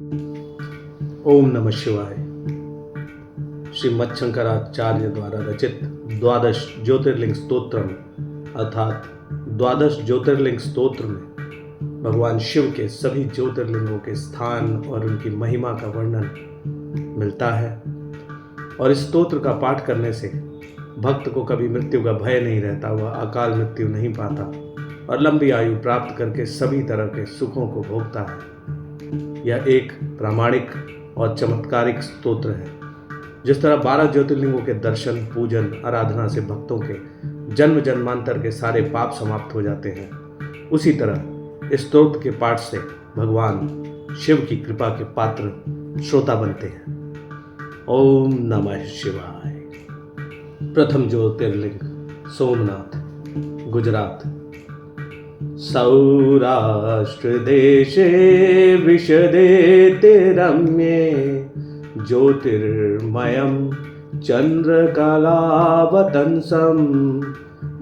ओम नमः शिवाय। श्री मच्छंकराचार्य द्वारा रचित द्वादश ज्योतिर्लिंग स्तोत्र अर्थात द्वादश ज्योतिर्लिंग स्तोत्र में भगवान शिव के सभी ज्योतिर्लिंगों के स्थान और उनकी महिमा का वर्णन मिलता है। और इस स्तोत्र का पाठ करने से भक्त को कभी मृत्यु का भय नहीं रहता, वह अकाल मृत्यु नहीं पाता और लंबी आयु प्राप्त करके सभी तरह के सुखों को भोगता है। यह एक प्रामाणिक और चमत्कारिक स्तोत्र है। जिस तरह 12 ज्योतिर्लिंगों के दर्शन, पूजन, आराधना से भक्तों के जन्म जन्मांतर के सारे पाप समाप्त हो जाते हैं, उसी तरह इस स्तोत्र के पाठ से भगवान शिव की कृपा के पात्र श्रोता बनते हैं। ओम नमः शिवाय। प्रथम ज्योतिर्लिंग सोमनाथ, गुजरात। सौराष्ट्र देशे विशदे रम्ये ज्योतिर्मयं चंद्रकलावतंसं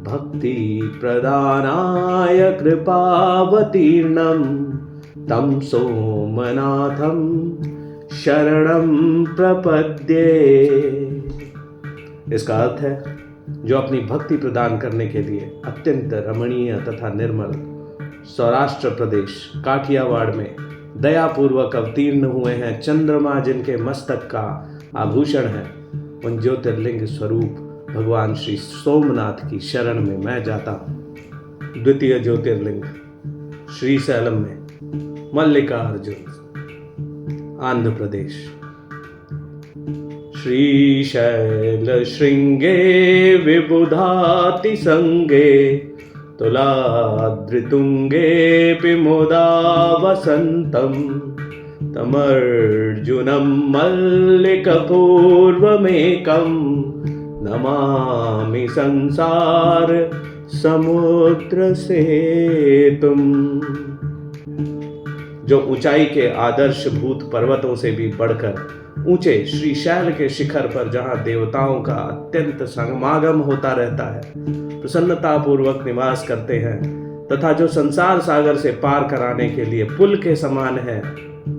भक्ति प्रदानाय कृपावतीर्णं तं सोमनाथं शरणं प्रपद्ये। इसका अर्थ है, जो अपनी भक्ति प्रदान करने के लिए अत्यंत रमणीय तथा निर्मल सौराष्ट्र प्रदेश काठियावाड़ में दयापूर्वक अवतीर्ण हुए हैं, चंद्रमा जिनके मस्तक का आभूषण है, उन ज्योतिर्लिंग स्वरूप भगवान श्री सोमनाथ की शरण में मैं जाता हूँ। द्वितीय ज्योतिर्लिंग श्रीशैलम में मल्लिकार्जुन, आंध्र प्रदेश। श्रीशैल श्रृंगे विबुधाति संगे तुलाद्रितुंगे मुदा वसंतम तमर्जुनं मल्लिकपूर्वमेकं नमामि संसार समुद्र सेतुम। जो ऊंचाई के आदर्शभूत पर्वतों से भी बढ़कर ऊंचे श्रीशैल के शिखर पर, जहां देवताओं का अत्यंत समागम होता रहता है, प्रसन्नता पूर्वक निवास करते हैं तथा जो संसार सागर से पार कराने के लिए पुल के समान है,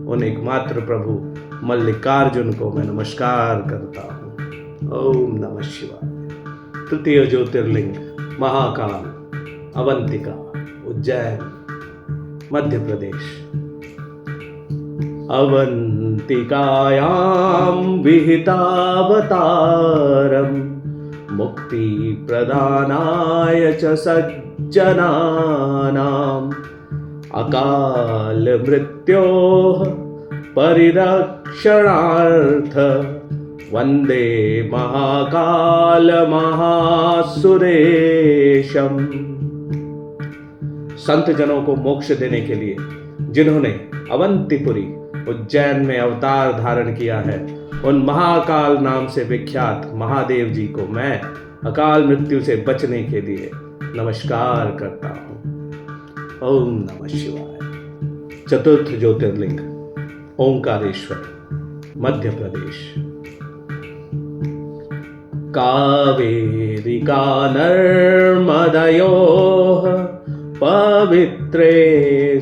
उन एकमात्र प्रभु मल्लिकार्जुन को मैं नमस्कार करता हूँ। ओम नमः शिवाय। तृतीय ज्योतिर्लिंग महाकाल, अवंतिका, उज्जैन, मध्य प्रदेश। अवंतिकायां विहितावतारं मुक्ति प्रदानाय च सज्जनानां अकाल मृत्योः परिरक्षणार्थ वंदे महाकाल महासुरेशम। संत जनों को मोक्ष देने के लिए जिन्होंने अवंतीपुरी उज्जैन में अवतार धारण किया है, उन महाकाल नाम से विख्यात महादेव जी को मैं अकाल मृत्यु से बचने के लिए नमस्कार करता हूँ। ओम नमः शिवाय। चतुर्थ ज्योतिर्लिंग ओंकारेश्वर, मध्य प्रदेश। कावेरिका नर्मदयोः पवित्रे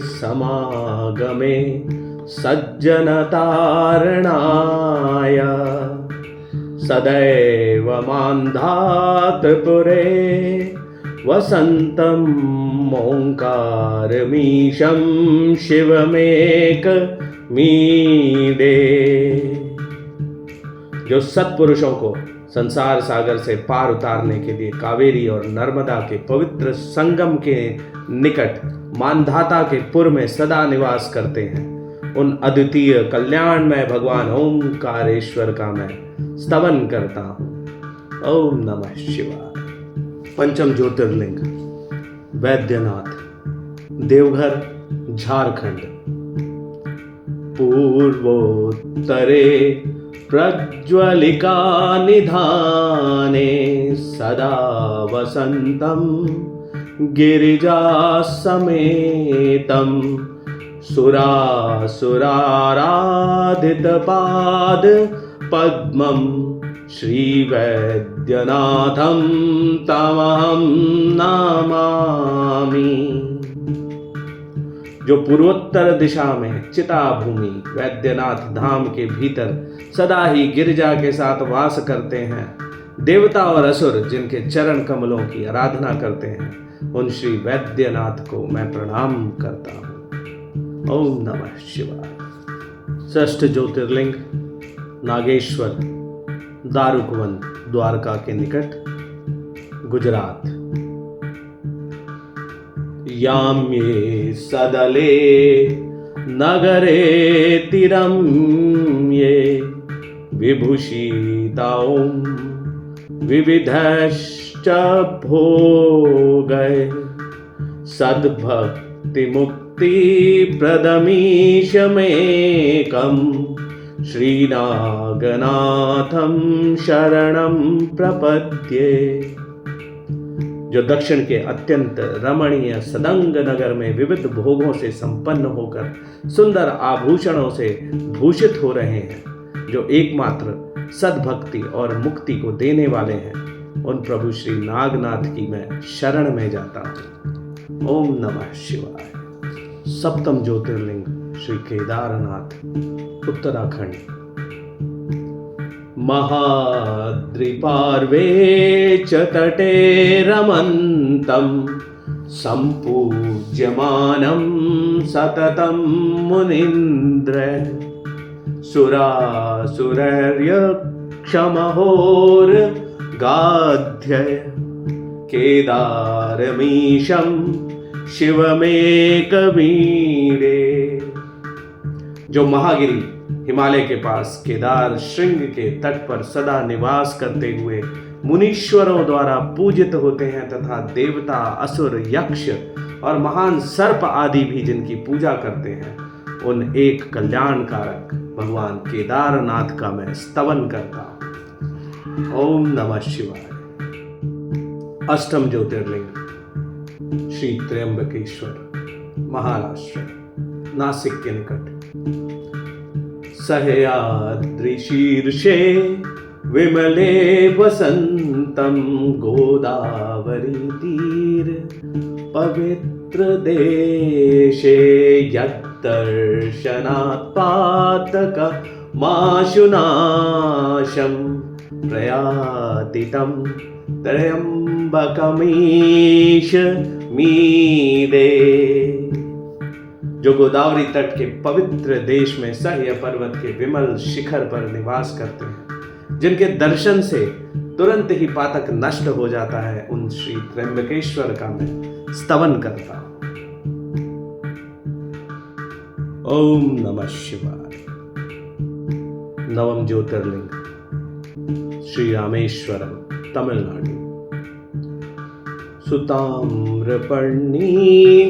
समागमे सज्जनतारणाय सदैव मान्धातपुरे वसन्तं ओंकारमीशं शिवमेकमीडे। जो सत्पुरुषों को संसार सागर से पार उतारने के लिए कावेरी और नर्मदा के पवित्र संगम के निकट मानधाता के पुर में सदा निवास करते हैं, उन अद्वितीय कल्याणमय भगवान ओंकारेश्वर का मैं स्तवन करता हूँ। ओम नमः शिवाय। पंचम ज्योतिर्लिंग वैद्यनाथ, देवघर, झारखंड। पूर्वोत्तरे प्रज्वलिका निधाने सदा वसंतं गिरिजा समेतं सुरासुराराधित पाद पद्मं श्रीवैद्यनाथं तमहं नमामि। जो पूर्वोत्तर दिशा में चिता भूमि वैद्यनाथ धाम के भीतर सदा ही गिरिजा के साथ वास करते हैं, देवता और असुर जिनके चरण कमलों की आराधना करते हैं, उन श्री वैद्यनाथ को मैं प्रणाम करता हूँ। ओम नमः शिवाय। षष्ठ ज्योतिर्लिंग नागेश्वर, दारुकवन, द्वारका के निकट, गुजरात। याम्ये सदले नगरे तिरम्ये विभूषिताओं विविधश्च भोगै सद्भक्ति मुक्ति प्रदमीशमेकं श्रीनागनाथं शरणं प्रपद्ये। जो दक्षिण के अत्यंत रमणीय सदंग नगर में विविध भोगों से संपन्न होकर सुंदर आभूषणों से भूषित हो रहे हैं, जो एकमात्र सद्भक्ति और मुक्ति को देने वाले हैं, उन प्रभु श्री नागनाथ की मैं शरण में जाता हूँ। ओम नमः शिवाय। सप्तम ज्योतिर्लिंग श्री केदारनाथ, उत्तराखंड। महाद्रिपार्वे च तटे रमन्तं सम्पूज्यमानं सततं मुनीन्द्र सुरासुरर्यक्षमहोर्गाध्य केदारमीशं शिवमेकमीडे। जो महागिरी हिमालय के पास केदार श्रृंग के तट पर सदा निवास करते हुए मुनीश्वरों द्वारा पूजित होते हैं तथा देवता, असुर, यक्ष और महान सर्प आदि भी जिनकी पूजा करते हैं, उन एक कल्याणकारक भगवान केदारनाथ का मैं स्तवन करता हूं। ओम नमः शिवाय। अष्टम ज्योतिर्लिंग श्री त्र्यंबकेश्वर, महाराष्ट्र, नासिक के निकट। सह्याद्रि शीर्षे विमले वसंतं गोदावरी तीर पवित्र देशे यद्दर्शनात् पातक माशुनाशं प्रयातितं त्र्यंबकमीश मीडे। जो गोदावरी तट के पवित्र देश में सह्य पर्वत के विमल शिखर पर निवास करते हैं, जिनके दर्शन से तुरंत ही पातक नष्ट हो जाता है, उन श्री त्र्यंबकेश्वर का मैं स्तवन करता हूं। ओम नमः शिवाय। नवम ज्योतिर्लिंग श्री रामेश्वरम, तमिलनाडु। सुताम्रपर्णी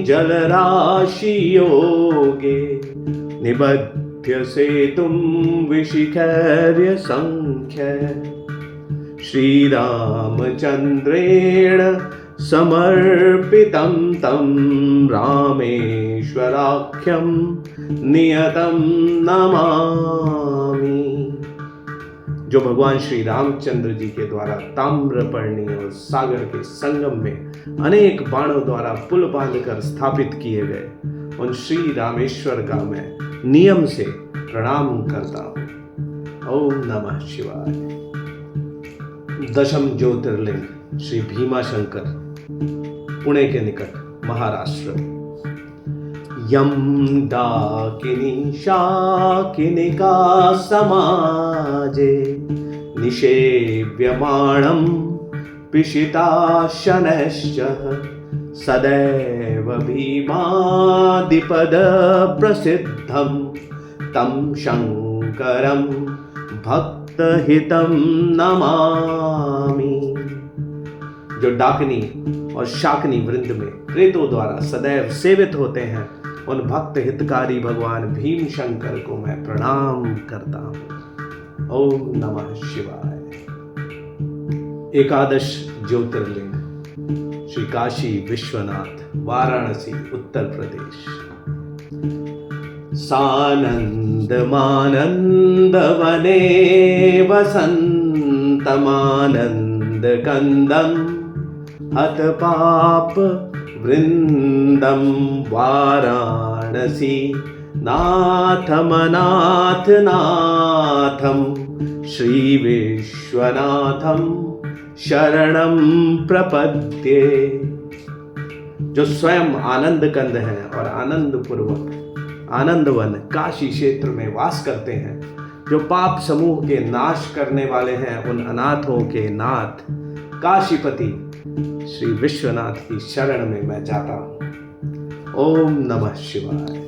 जलराशि योगे निबध्य सेतुं विशिखर्य संख्य श्रीरामचन्द्रेण समर्पितं तं रामेश्वराख्यं नियतं नमामि। जो भगवान श्री रामचंद्र जी के द्वारा ताम्रपर्णी और सागर के संगम में अनेक बाणों द्वारा पुल बांधकर स्थापित किए गए, उन श्री रामेश्वर का मैं नियम से प्रणाम करता हूं। ओम नमः शिवाय। दशम ज्योतिर्लिंग श्री भीमाशंकर, पुणे के निकट, महाराष्ट्र। यम डाकिनी शाकिनिका समाजे निषेव्यमाणं पिशिताशनश्च सदैव भीमादिपद प्रसिद्धं तं शंकरं भक्तहितं नमामि। जो डाकिनी और शाकिनी वृंद में प्रेतों द्वारा सदैव सेवित होते हैं, उन भक्त हितकारी भगवान भीम शंकर को मैं प्रणाम करता हूं। ओम नमः शिवाय। एकादश ज्योतिर्लिंग श्री काशी विश्वनाथ, वाराणसी, उत्तर प्रदेश। सानंदमानंदवने वसंतमानंदकंदं हत पाप वृंदं वाराणसी मनसि नाथमनाथनाथं श्रीविश्वनाथं शरणं प्रपद्ये। जो स्वयं आनंद कंद हैं और आनंद पूर्वक आनंदवन काशी क्षेत्र में वास करते हैं, जो पाप समूह के नाश करने वाले हैं, उन अनाथों के नाथ काशीपति श्री विश्वनाथ की शरण में मैं जाता हूँ। ओम नमः शिवाय।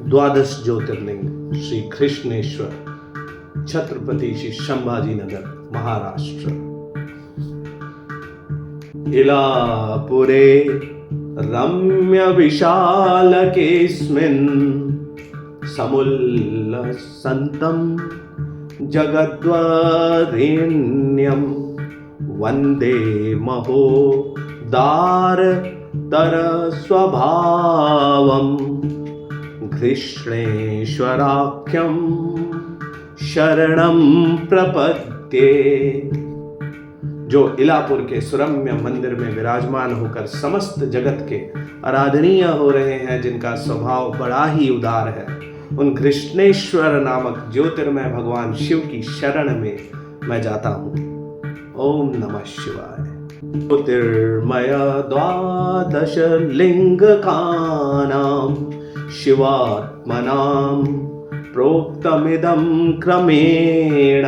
द्वादश ज्योतिर्लिंग श्री कृष्णेश्वर, छत्रपति श्री संभाजी नगर, महाराष्ट्र। इलापुरे रम्य विशालकेऽस्मिन् समुल्लसन्तं जगद्वरेण्यं वन्दे महोदारतरस्वभावं कृष्णेश्वराख्यं शरणं प्रपद्ये। जो इलापुर के सुरम्य मंदिर में विराजमान होकर समस्त जगत के आराधनीय हो रहे हैं, जिनका स्वभाव बड़ा ही उदार है, उन कृष्णेश्वर नामक ज्योतिर्मय भगवान शिव की शरण में मैं जाता हूँ। ओम नमः शिवाय। ज्योतिर्मय द्वादश लिंगकानां शिवात्मनां प्रोक्तमिदं क्रमेण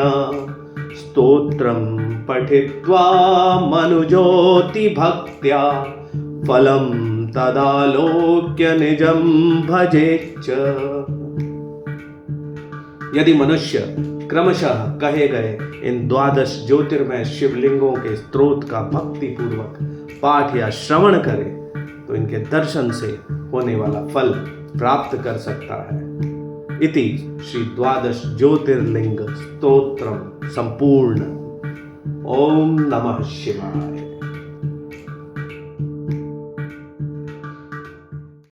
स्तोत्रं पठित्वा मनुज्योति भक्त्या फलं तदालोक्य निजं भजेच्च। यदि मनुष्य क्रमशः कहे गए इन द्वादश ज्योतिर्मय शिवलिंगों के स्त्रोत का भक्ति पूर्वक पाठ या श्रवण करे, तो इनके दर्शन से होने वाला फल प्राप्त कर सकता है। इति श्री द्वादश ज्योतिर्लिंग स्तोत्रम संपूर्ण। ओम नमः शिवाय।